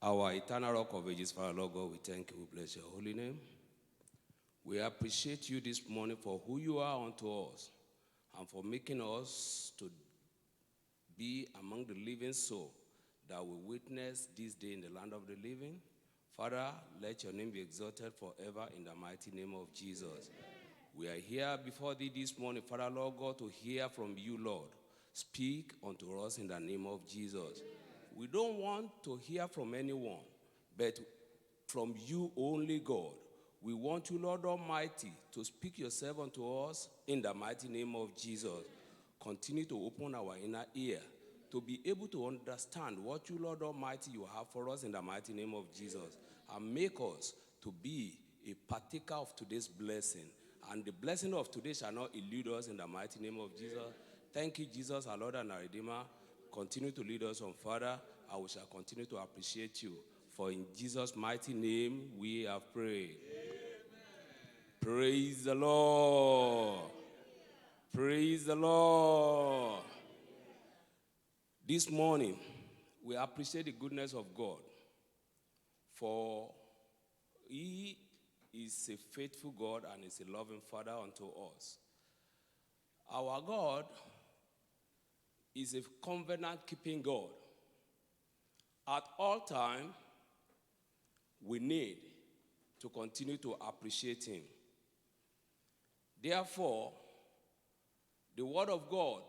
Our eternal rock of ages, Father, Lord God, we thank you, we bless your holy name. We appreciate you this morning for who you are unto us and for making us to be among the living soul that will witness this day in the land of the living. Father, let your name be exalted forever in the mighty name of Jesus. Amen. We are here before thee this morning, Father, Lord God, to hear from you, Lord. Speak unto us in the name of Jesus. Amen. We don't want to hear from anyone, but from you only, God. We want you, Lord Almighty, to speak yourself unto us in the mighty name of Jesus. Continue to open our inner ear to be able to understand what you, Lord Almighty, you have for us in the mighty name of Jesus. And make us to be a partaker of today's blessing. And the blessing of today shall not elude us in the mighty name of Jesus. Thank you, Jesus, our Lord and our Redeemer. Continue to lead us on, Father, and we shall continue to appreciate you. For in Jesus' mighty name we have prayed. Amen. Praise the Lord. Praise the Lord. This morning, we appreciate the goodness of God, for he is a faithful God and is a loving Father unto us. Our God is a covenant-keeping God. At all times, we need to continue to appreciate him. Therefore, the word of God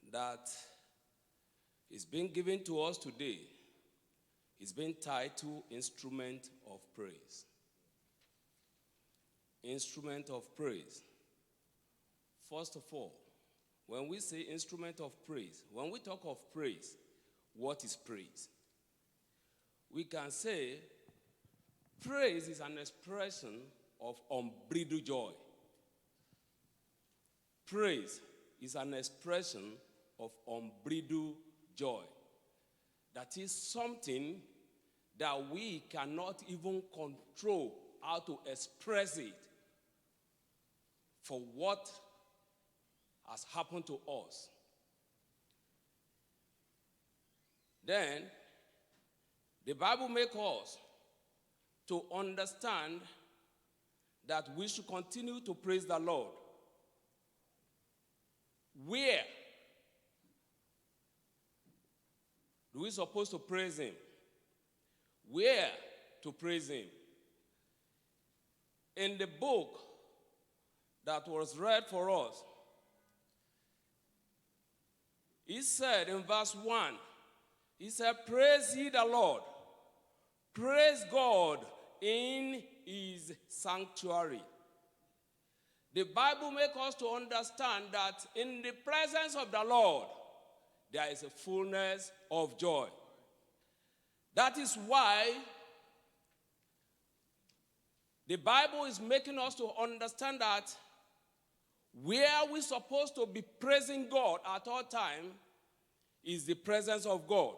that is being given to us today is being titled Instrument of Praise. Instrument of Praise. First of all, when we say instrument of praise, when we talk of praise, what is praise? We can say praise is an expression of unbridled joy. Praise is an expression of unbridled joy. That is something that we cannot even control how to express it for what has happened to us. Then, the Bible makes us to understand that we should continue to praise the Lord. Where do we supposed to praise him? Where to praise him? In the book that was read for us, he said in verse 1, he said, praise ye the Lord. Praise God in his sanctuary. The Bible makes us to understand that in the presence of the Lord, there is a fullness of joy. That is why the Bible is making us to understand that where we're supposed to be praising God at all times is the presence of God.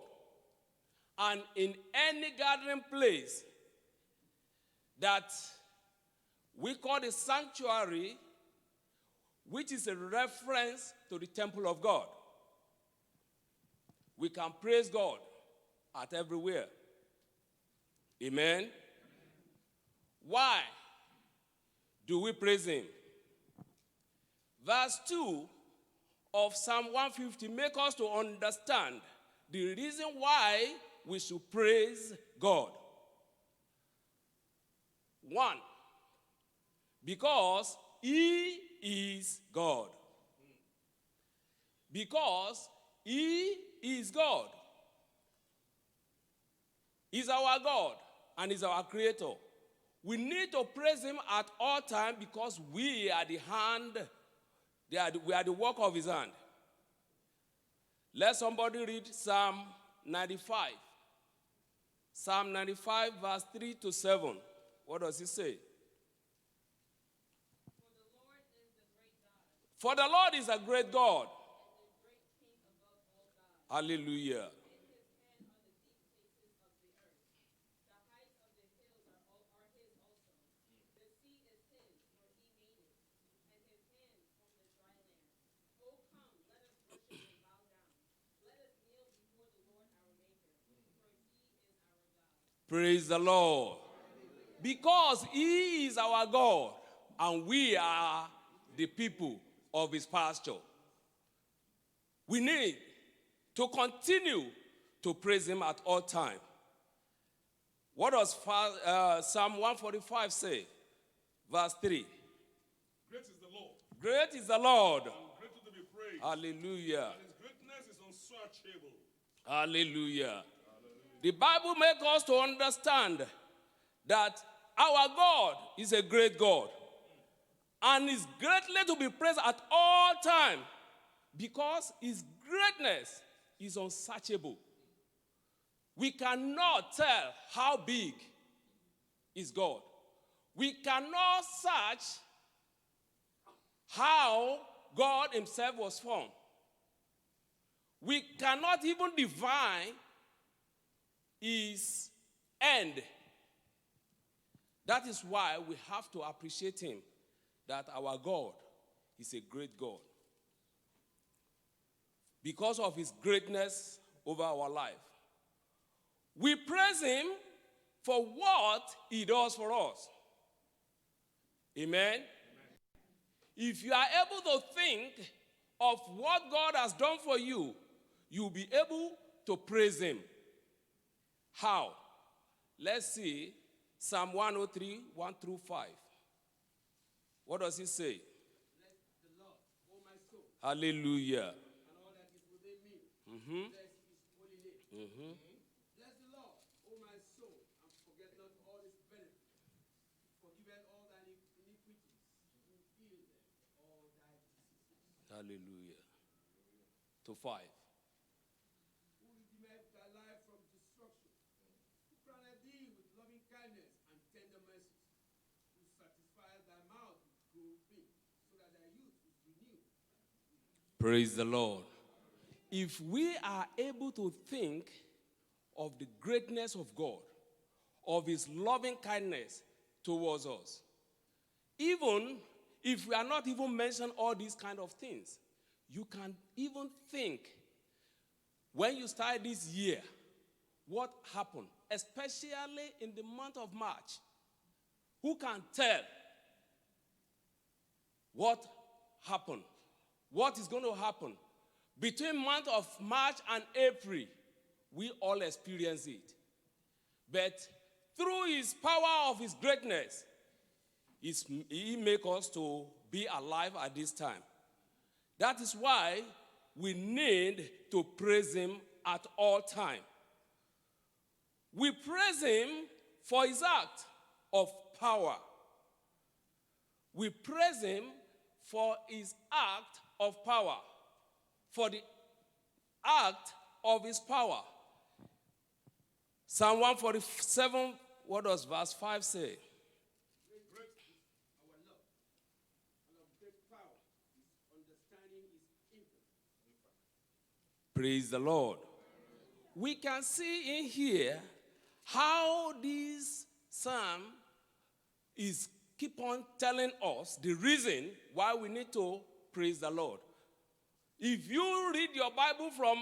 And in any gathering place that we call the sanctuary, which is a reference to the temple of God, we can praise God at everywhere. Amen? Why do we praise him? Verse 2 of Psalm 150 make us to understand the reason why we should praise God. 1, because he is God. Because he is God. He's our God and he's our creator. We need to praise him at all times because we are the hand, we are the work of his hand. Let somebody read Psalm 95. Psalm 95, verse 3 to 7. What does it say? For the Lord is a great God. Hallelujah. Praise the Lord. Because he is our God and we are the people of his pasture. We need to continue to praise him at all times. What does Psalm 145 say? Verse 3. Great is the Lord. Great is the Lord. And greatly to be praised. Hallelujah. And his greatness is unsearchable. Hallelujah. The Bible makes us to understand that our God is a great God and is greatly to be praised at all times because his greatness is unsearchable. We cannot tell how big is God. We cannot search how God himself was formed. We cannot even divine his end. That is why we have to appreciate him, that our God is a great God. Because of his greatness over our life. We praise him for what he does for us. Amen? Amen. If you are able to think of what God has done for you, you'll be able to praise him. How? Let's see Psalm 103, 1 through 5. What does it say? Bless the Lord, O my soul, Hallelujah. and all that is within me. Mm-hmm. Bless his holy name. Mm-hmm. Bless the Lord, O my soul, and forget not all his benefits. Forgive all thine iniquities, who healed all thy diseases. Hallelujah. To 5. Who redeemed thy life from destruction, who crowned thee with loving kindness and tender mercies, who satisfied thy mouth with good things, so that thy youth is renewed. Praise the Lord. If we are able to think of the greatness of God, of his loving kindness towards us, even if we are not even mentioning all these kind of things, you can even think when you start this year, what happened, especially in the month of March. Who can tell what happened? What is going to happen? Between month of March and April, we all experience it. But through his power of his greatness, he makes us to be alive at this time. That is why we need to praise him at all times. We praise him for his act of power. We praise him for his act of power. For the act of his power. Psalm 147, what does verse 5 say? Great is our love, and of great power, his understanding is infinite. Praise the Lord. We can see in here how this psalm is keep on telling us the reason why we need to praise the Lord. If you read your Bible from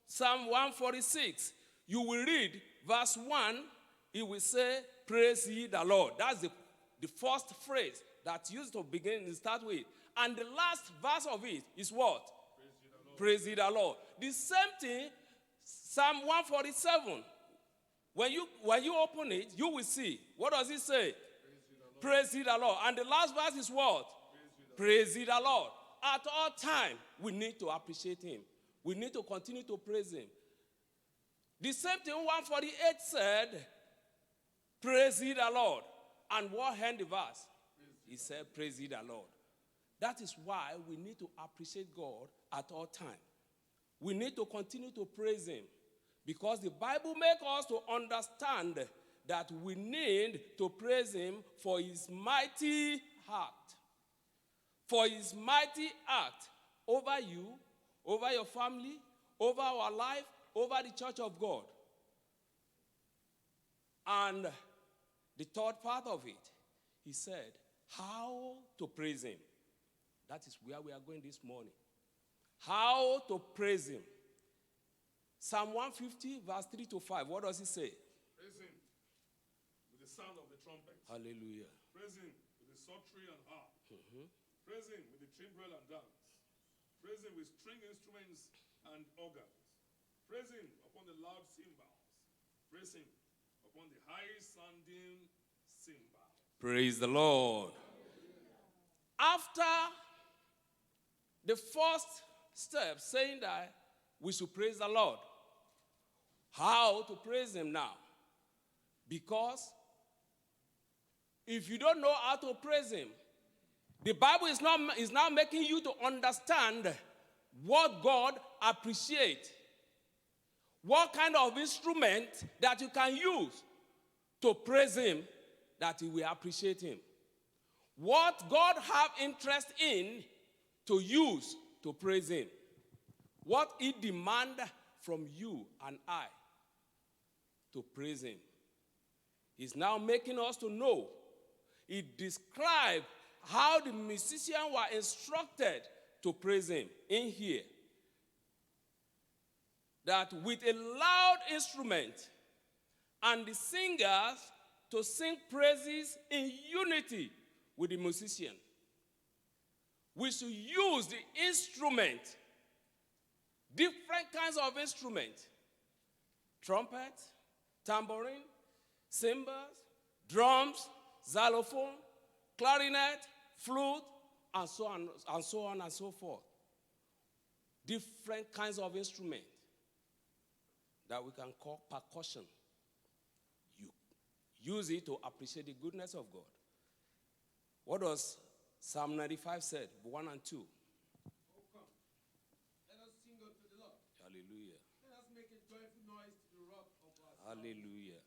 Psalm 146, you will read verse 1, it will say, praise ye the Lord. That's the first phrase that used to begin and start with. And the last verse of it is what? Praise ye the Lord. The same thing, Psalm 147. When you open it, you will see. What does it say? Praise ye the Lord. And the last verse is what? Praise ye the Lord. At all times, we need to appreciate him. We need to continue to praise him. The same thing 148 said, praise ye the Lord. And what end the verse? He said, praise ye the Lord. That is why we need to appreciate God at all times. We need to continue to praise him. Because the Bible makes us to understand that we need to praise him for his mighty act. For his mighty act over you, over your family, over our life, over the church of God. And the third part of it, he said, how to praise him. That is where we are going this morning. How to praise him. Psalm 150, verse 3 to 5. What does it say? Praise him. the sound of the trumpet. Hallelujah. Praise him with the psaltery and harp. Praise him with the timbrel and dance. Praise him with string instruments and organs. Praise him upon the loud cymbals. Praise him upon the high-sounding cymbal. Praise the Lord. After the first step, saying that we should praise the Lord. How to praise him now? Because if you don't know how to praise him, the Bible is now making you to understand what God appreciates. What kind of instrument that you can use to praise him, that he will appreciate him. What God have interest in to use to praise him. What he demand from you and I to praise him. He's now making us to know. He described how the musicians were instructed to praise him in here. That with a loud instrument and the singers to sing praises in unity with the musician. We should use the instrument, different kinds of instruments, trumpet, tambourine, cymbals, drums, xylophone, clarinet, flute, and so on and so forth. Different kinds of instruments that we can call percussion. You use it to appreciate the goodness of God. What does Psalm 95 said, 1 and 2? Oh, come. Let us sing unto the Lord. Hallelujah. Let us make a joyful noise to the rock of our salvation. Hallelujah.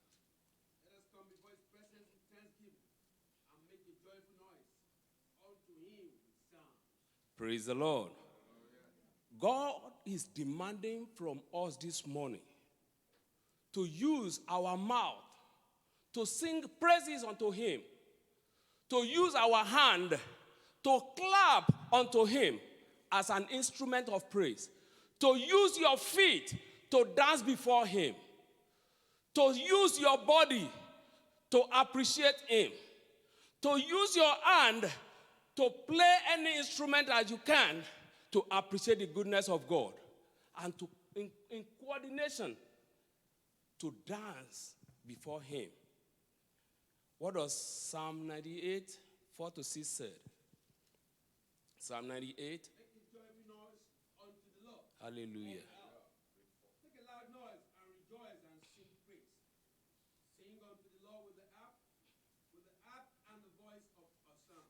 Let us come before his presence with thanksgiving and make a joyful noise unto him with psalms. Praise the Lord. God is demanding from us this morning to use our mouth to sing praises unto him, to use our hand to clap unto him as an instrument of praise, to use your feet to dance before him, to use your body to appreciate him, to use your hand to play any instrument as you can to appreciate the goodness of God, and to in coordination to dance before him. What does Psalm 98, 4-6 said? Psalm 98. Make a joyful noise unto the Lord. Hallelujah. Make a loud noise and rejoice and sing praise. Sing unto the Lord with the harp and the voice of a psalm.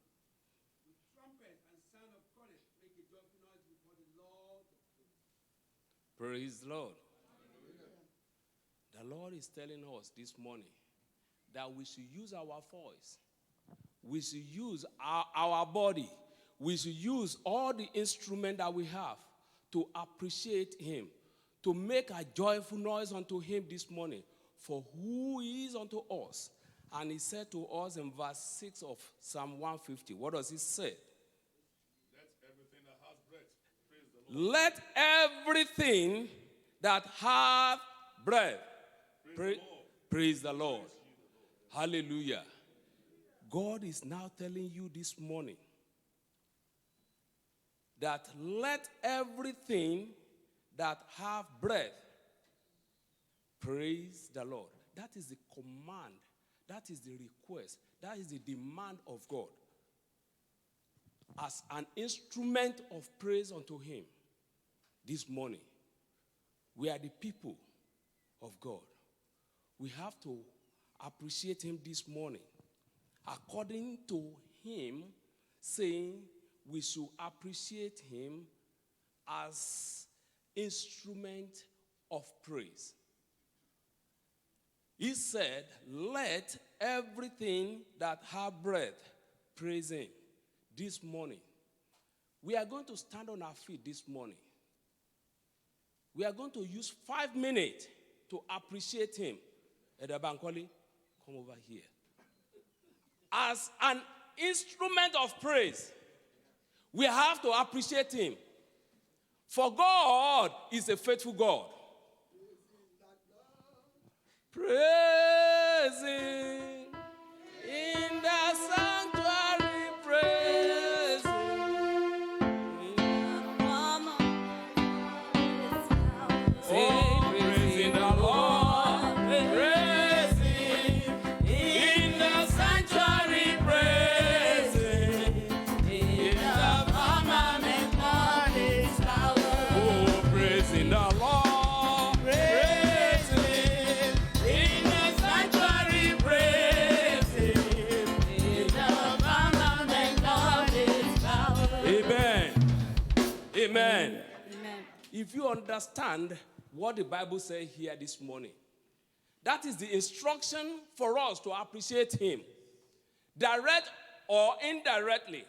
With trumpet and sound of cornet, make a joyful noise before the Lord of hosts. Praise the Lord. The Lord is telling us this morning that we should use our voice. We should use our body. We should use all the instruments that we have to appreciate him, to make a joyful noise unto him this morning for who he is unto us. And he said to us in verse 6 of Psalm 150, what does he say? Let everything that has breath praise the Lord. Let everything that hath breath praise the Lord. Hallelujah. God is now telling you this morning that let everything that have breath praise the Lord. That is the command. That is the request. That is the demand of God as an instrument of praise unto him. This morning, we are the people of God. We have to appreciate him this morning according to him saying we should appreciate him as instrument of praise. He said, let everything that have breath praise him. This morning, we are going to stand on our feet this morning. We are going to use 5 minutes to appreciate him. Edabankoli, come over here. As an instrument of praise, we have to appreciate him. For God is a faithful God. Praise him. if you understand what the Bible says here this morning, that is the instruction for us to appreciate him, direct or indirectly.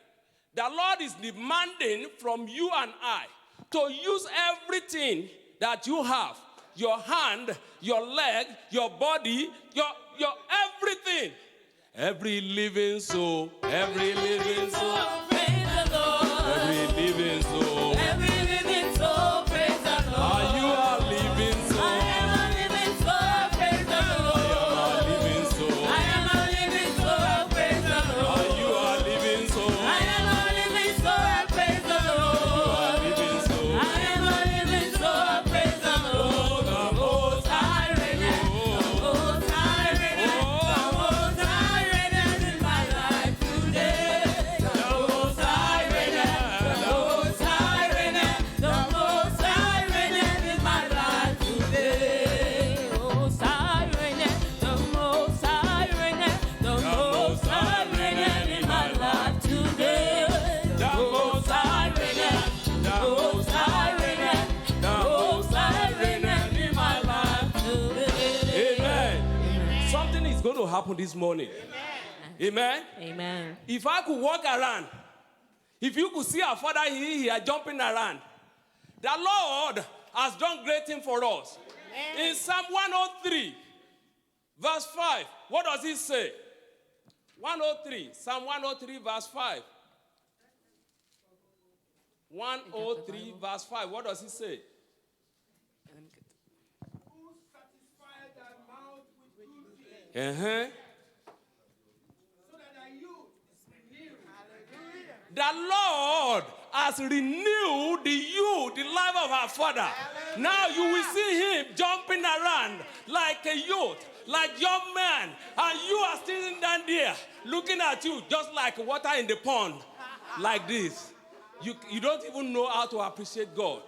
The Lord is demanding from you and I to use everything that you have, your hand, your leg, your body, your everything. Every living soul, every living soul, praise the Lord. Every living soul, Every living soul, praise the Lord. Are you a living soul? I am a living soul, praise the Lord. A living soul. I am a living soul, praise the Lord. Are you a living soul? I am a living soul, praise the Lord. A living soul. I am a living soul, praise the Lord. The Most High reigneth, the Most High reigneth, the Most High reigneth in my life today. The Most High reigneth, the Most High reigneth, the Most High reigneth in my life today. The Most High reigneth, the Most High reigneth, the Most High reigneth in my life today. The Most High reigneth, the Most High reigneth, the Most High reigneth in my life today. Amen. Something is going to happen this morning. Amen. Amen. If I could walk around, if you could see our Father here jumping around, the Lord has done great things for us. In Psalm 103, verse 5, what does it say? 103, Psalm 103, verse 5. 103, verse 5, what does it say? Who satisfied thy mouth with good things, Uh-huh. so that thy youth is renewed. The Lord has renewed the youth, the life of our Father. Now you will see him jumping around like a youth, like young man, and you are sitting down there looking at you just like water in the pond, like this. You don't even know how to appreciate God.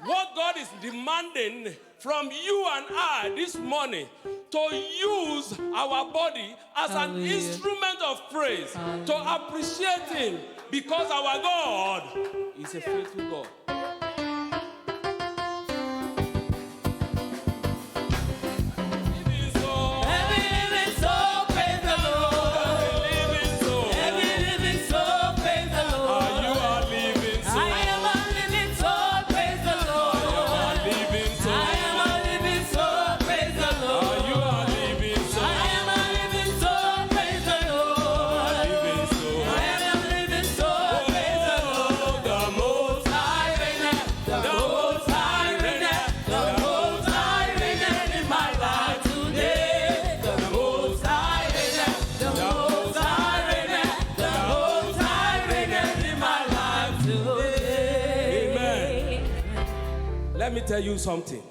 What God is demanding from you and I this morning to use our body as an Hallelujah. instrument of praise, to appreciate him, because our God is a faithful God. Living soul, Every living soul, praise the Lord. living soul. Every living soul, praise the Lord. Are you a living soul? I am a living soul, praise the Lord. A living soul. I am a living soul, praise the Lord. Are you a living soul? I am a living soul, praise the Lord. Living soul. I am a living soul, praise the Lord. The most Most High reigneth, the Most High reigneth, the Most High reigneth in my life today. The Most High reigneth, the Most High reigneth, the Most High reigneth in my life today. Amen. Let me tell you something.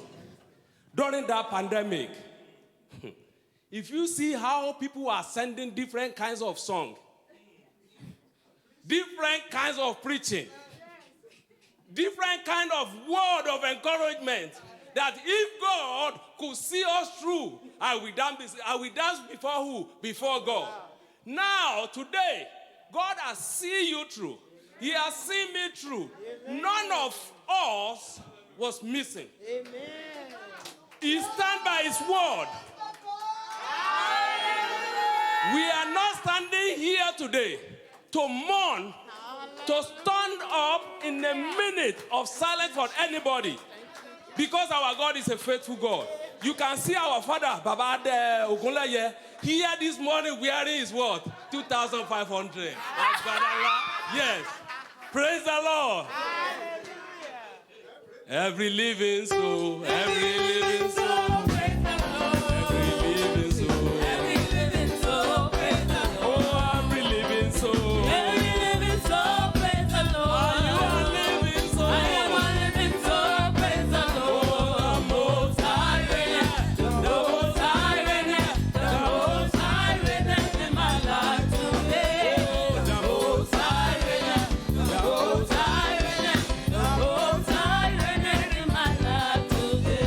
During that pandemic, if you see how people are sending different kinds of songs, different kinds of preaching, different kind of word of encouragement, that if God could see us through, I will dance before who? Before God. Now, today, God has seen you through. He has seen me through. None of us was missing. He stand by his word. We are not standing here today to mourn, to stand up in a minute of silence for anybody, because our God is a faithful God. You can see our father, Baba Ogunleye, here this morning wearing his what? 2,500. Yes. Praise the Lord. Every living soul, every living soul, Praise the Lord. every living soul. Every living soul, praise the Lord. Oh, every living soul. Every living soul, praise the Lord. You are living soul. I am a living soul, praise the Lord. The Most High reigneth, the Most High reigneth, the Most High reigneth in my life today. The Most High reigneth, the Most High reigneth, the Most High reigneth in my life today.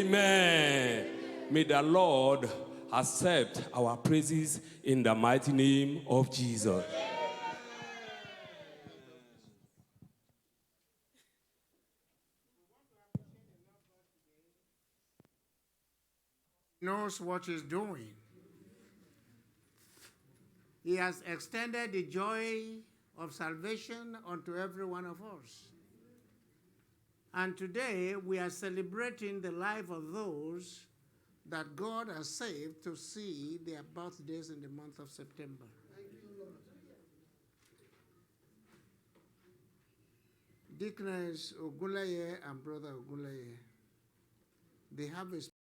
Amen. May the Lord accept our praises in the mighty name of Jesus. Knows what he's doing. He has extended the joy of salvation unto every one of us. And today we are celebrating the life of those that God has saved to see their birthdays in the month of September. Deaconess Ogunleye and Brother Ogunleye, they have a